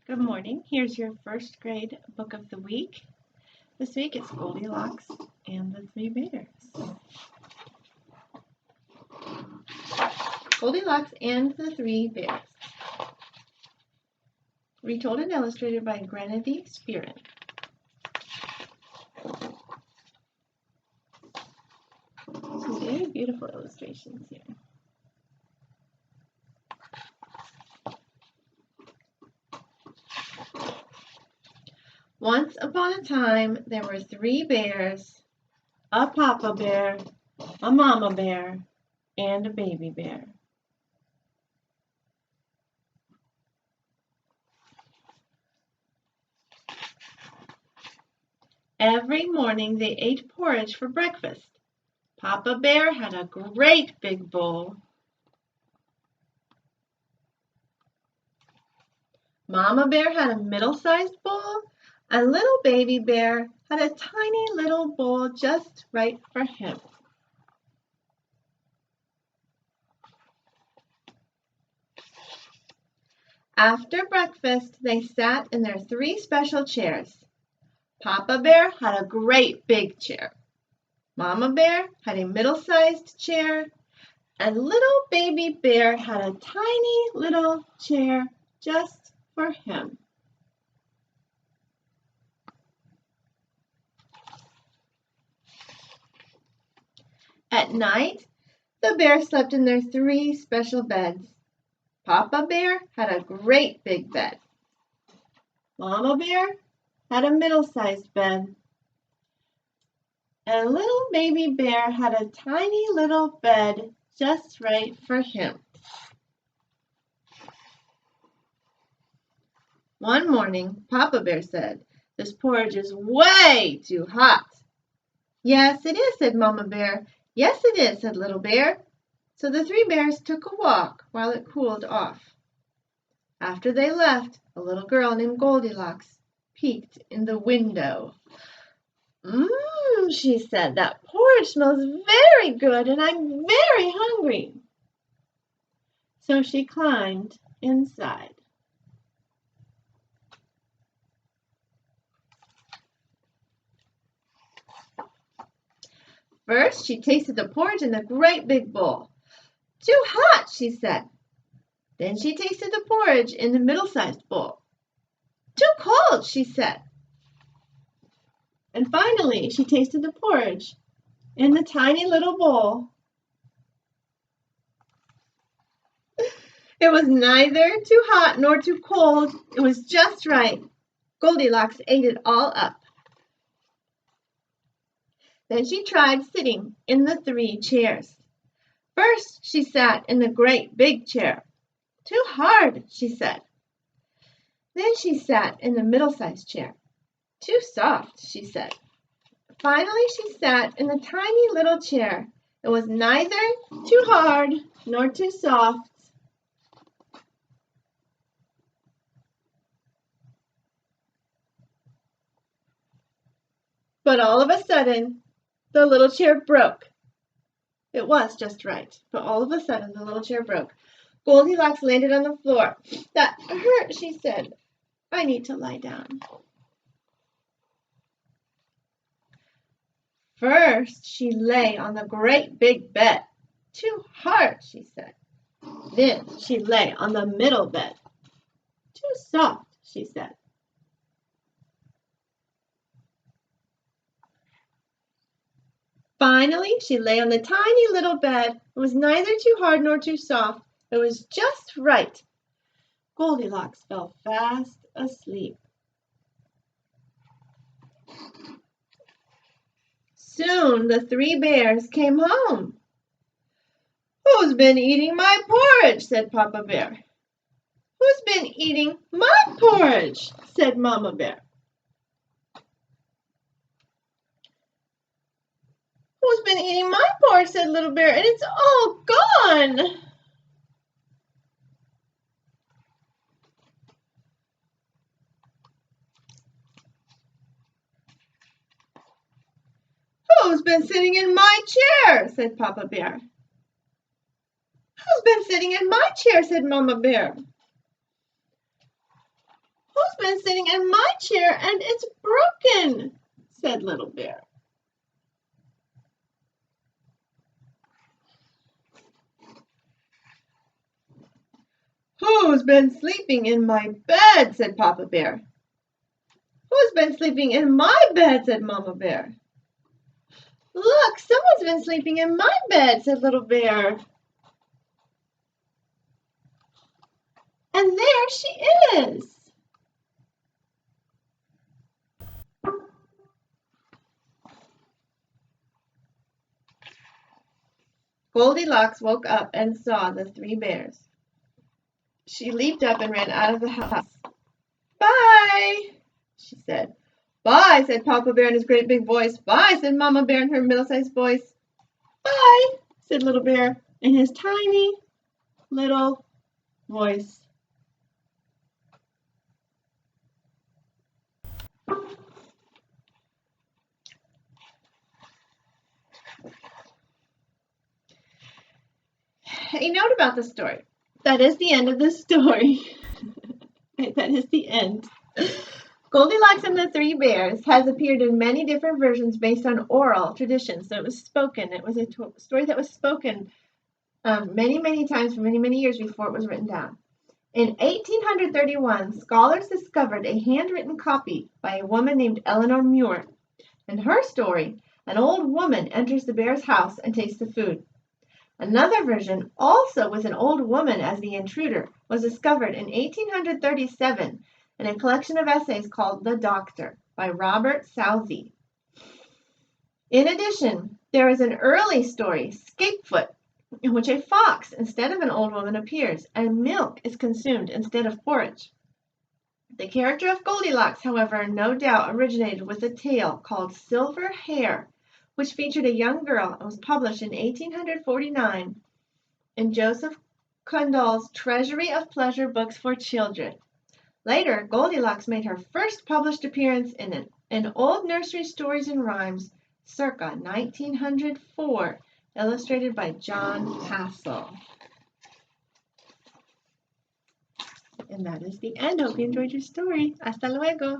Good morning. Here's your first grade book of the week. This week it's Goldilocks and the Three Bears. Goldilocks and the Three Bears. Retold and illustrated by Grenady Spearin. Some very beautiful illustrations here. Once upon a time, there were three bears, a papa bear, a mama bear, and a baby bear. Every morning they ate porridge for breakfast. Papa Bear had a great big bowl. Mama Bear had a middle-sized bowl, and little baby bear had a tiny little bowl just right for him. After breakfast, they sat in their three special chairs. Papa Bear had a great big chair. Mama Bear had a middle-sized chair, and little baby bear had a tiny little chair just for him. At night, the bears slept in their three special beds. Papa Bear had a great big bed. Mama Bear had a middle-sized bed. And little baby bear had a tiny little bed just right for him. One morning, Papa Bear said, "This porridge is way too hot." "Yes, it is," said Mama Bear. "Yes, it is," said Little Bear. So the three bears took a walk while it cooled off. After they left, a little girl named Goldilocks peeked in the window. She said, "that porridge smells very good and I'm very hungry." So she climbed inside. First, she tasted the porridge in the great big bowl. "Too hot," she said. Then she tasted the porridge in the middle-sized bowl. "Too cold," she said. And finally, she tasted the porridge in the tiny little bowl. It was neither too hot nor too cold. It was just right. Goldilocks ate it all up. Then she tried sitting in the three chairs. First, she sat in the great big chair. "Too hard," she said. Then she sat in the middle-sized chair. "Too soft," she said. Finally, she sat in the tiny little chair. It was neither too hard nor too soft. But all of a sudden, the little chair broke. It was just right, but all of a sudden, the little chair broke. Goldilocks landed on the floor. "That hurt," she said. "I need to lie down." First, she lay on the great big bed. "Too hard," she said. Then she lay on the middle bed. "Too soft," she said. Finally, she lay on the tiny little bed. It was neither too hard nor too soft. It was just right. Goldilocks fell fast asleep. Soon the three bears came home. "Who's been eating my porridge?" said Papa Bear. "Who's been eating my porridge?" said Mama Bear. "Who's been eating my porridge?" said Little Bear, "and it's all gone." "Who's been sitting in my chair?" said Papa Bear. "Who's been sitting in my chair?" said Mama Bear. Who's been sitting in my chair and it's broken? Said Little Bear. Who's been sleeping in my bed? Said Papa Bear. Who's been sleeping in my bed? Said Mama Bear. Look, someone's been sleeping in my bed, said Little Bear. And there she is. Goldilocks woke up and saw the three bears. She leaped up and ran out of the house. Bye, she said. Bye, said Papa Bear in his great big voice. Bye, said Mama Bear in her middle-sized voice. Bye, said Little Bear in his tiny little voice. A note about the story. That is the end of the story. That is the end. Goldilocks and the Three Bears has appeared in many different versions based on oral tradition. So it was spoken. It was a story that was spoken many, many times for many, many years before it was written down. In 1831, scholars discovered a handwritten copy by a woman named Eleanor Muir. In her story, an old woman enters the bear's house and tastes the food. Another version, also with an old woman as the intruder, was discovered in 1837 in a collection of essays called The Doctor by Robert Southey. In addition, there is an early story, Scapefoot, in which a fox instead of an old woman appears and milk is consumed instead of porridge. The character of Goldilocks, however, no doubt originated with a tale called Silver Hair, which featured a young girl and was published in 1849 in Joseph Condole's Treasury of Pleasure Books for Children. Later, Goldilocks made her first published appearance in Old Nursery Stories and Rhymes, circa 1904, illustrated by John Hassel. And that is the end. Hope you enjoyed your story. Hasta luego.